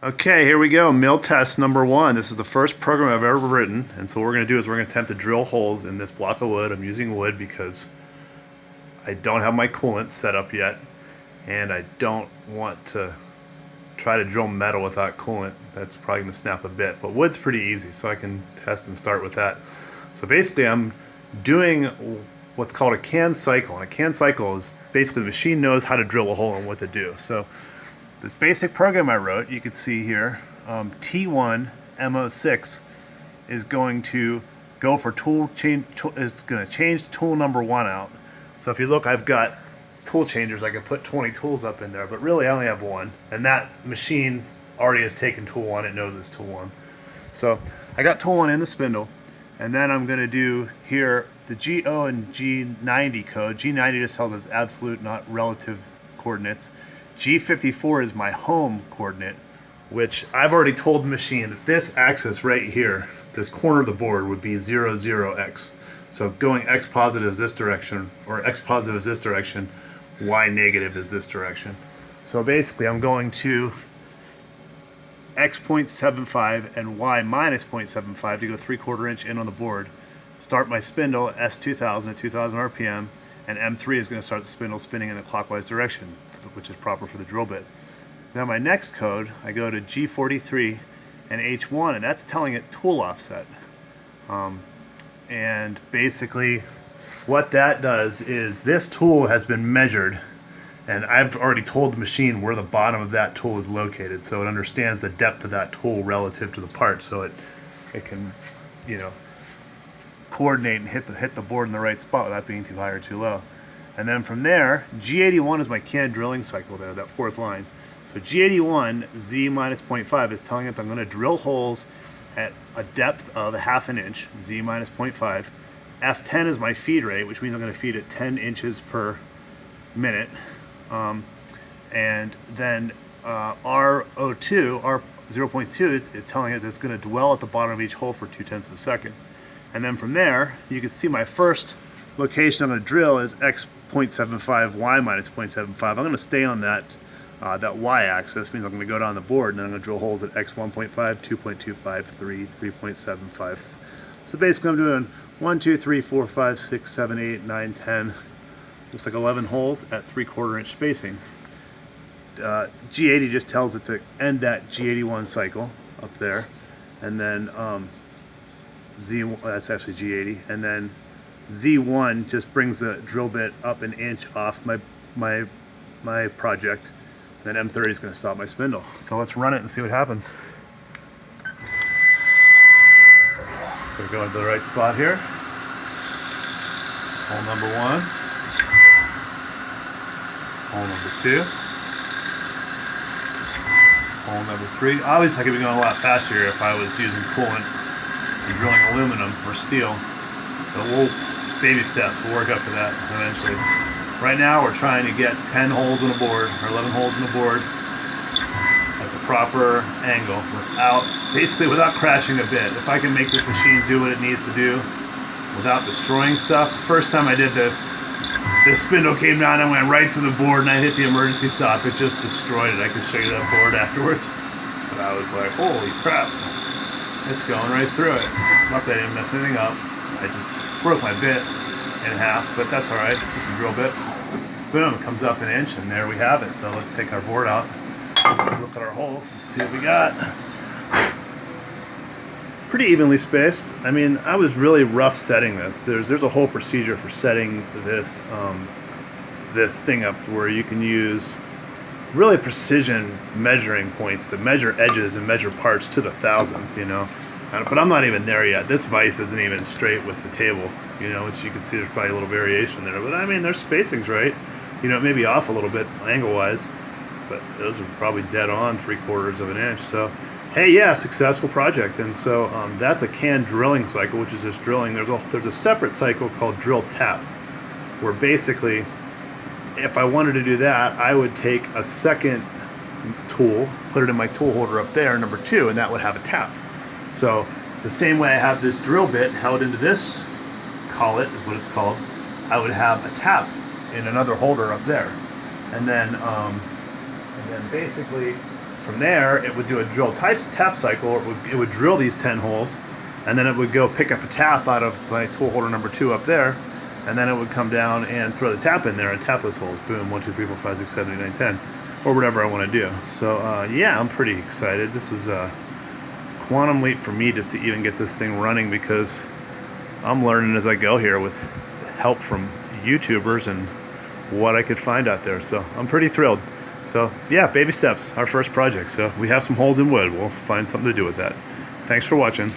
Okay, here we go. Mill test number 1. This is the first program I've ever written, and so what we're going to do is we're going to attempt to drill holes in this block of wood. I'm using wood because I don't have my coolant set up yet, and I don't want to try to drill metal without coolant. That's probably going to snap a bit, but wood's pretty easy, so I can test and start with that. So basically I'm doing what's called a can cycle, and a can cycle is basically the machine knows how to drill a hole and what to do. So this basic program I wrote, you can see here, T1 MO6 is going to go for it's going to change tool number 1 out. So if you look, I've got tool changers. I could put 20 tools up in there, but really I only have one, and that machine already has taken tool 1. It knows it's tool 1. So I got tool 1 in the spindle, and then I'm going to do here the GO and G90 code. G90 just tells us absolute, not relative coordinates. G54 is my home coordinate, which I've already told the machine that this axis right here, this corner of the board, would be 0, 0, X. So going X positive is this direction, or X positive is this direction, Y negative is this direction. So basically I'm going to X 0.75 and Y minus 0.75 to go 3/4 inch in on the board. Start my spindle S2000 at 2000 RPM, and M3 is going to start the spindle spinning in the clockwise direction, which is proper for the drill bit. Now my next code, I go to G43 and H1, and that's telling it tool offset. And basically what that does is this tool has been measured, and I've already told the machine where the bottom of that tool is located, so it understands the depth of that tool relative to the part, so it can, you know, coordinate and hit the board in the right spot without being too high or too low. And then from there, G81 is my can drilling cycle there, that 4th line. So G81, Z minus 0.5 is telling it that I'm going to drill holes at a depth of 1/2 inch, Z minus 0.5. F10 is my feed rate, which means I'm going to feed it 10 inches per minute. And then R02, R0.2 is telling it that it's going to dwell at the bottom of each hole for 0.2 of a second. And then from there, you can see my first location I'm going to drill is X 0.75, Y minus 0.75. I'm going to stay on that Y axis, means I'm going to go down the board, and then I'm going to drill holes at X 1.5, 2.25, 3, 3.75. So basically I'm doing 1, 2, 3, 4, 5, 6, 7, 8, 9, 10, looks like 11 holes at 3/4 inch spacing. G80 just tells it to end that G81 cycle up there, and then that's actually G80, and then Z1 just brings the drill bit up 1 inch off my project. Then M30 is going to stop my spindle. So let's run it and see what happens. We're going to the right spot here. Hole number 1. Hole number 2. Hole number 3. Obviously I could be going a lot faster here if I was using coolant and drilling aluminum or steel. But we'll baby steps. We'll work up to that eventually. Right now we're trying to get 10 holes in a board, or 11 holes in the board at the proper angle without crashing a bit. If I can make this machine do what it needs to do without destroying stuff. First time I did this spindle came down and went right through the board, and I hit the emergency stop. It just destroyed it. I can show you that board afterwards. But I was like, holy crap. It's going right through it. Luckily I didn't mess anything up. I just broke my bit in half, but that's alright, it's just a drill bit. Boom, it comes up 1 inch, and there we have it. So let's take our board out, look at our holes, see what we got. Pretty evenly spaced. I mean, I was really rough setting this. There's a whole procedure for setting this this thing up where you can use really precision measuring points to measure edges and measure parts to the 1,000th, you know. But I'm not even there yet. This vise isn't even straight with the table, you know, which you can see there's probably a little variation there. But I mean, their spacing's right. You know, it may be off a little bit angle-wise, but those are probably dead on 3/4 of an inch. So, hey, yeah, successful project. And so that's a can drilling cycle, which is just drilling. There's a separate cycle called drill tap, where basically, if I wanted to do that, I would take a second tool, put it in my tool holder up there, number 2, and that would have a tap. So the same way I have this drill bit held into this collet, is what it's called, I would have a tap in another holder up there. And then basically from there, it would do a drill tap cycle. It would drill these 10 holes, and then it would go pick up a tap out of my tool holder number 2 up there, and then it would come down and throw the tap in there and tap those holes. Boom, 1, 2, 3, 4, 5, 6, 7, 8, 9, 10, or whatever I want to do. So yeah, I'm pretty excited. This is a quantum leap for me just to even get this thing running, because I'm learning as I go here with help from YouTubers and what I could find out there. So I'm pretty thrilled. So yeah, baby steps, our first project. So we have some holes in wood. We'll find something to do with that. Thanks for watching.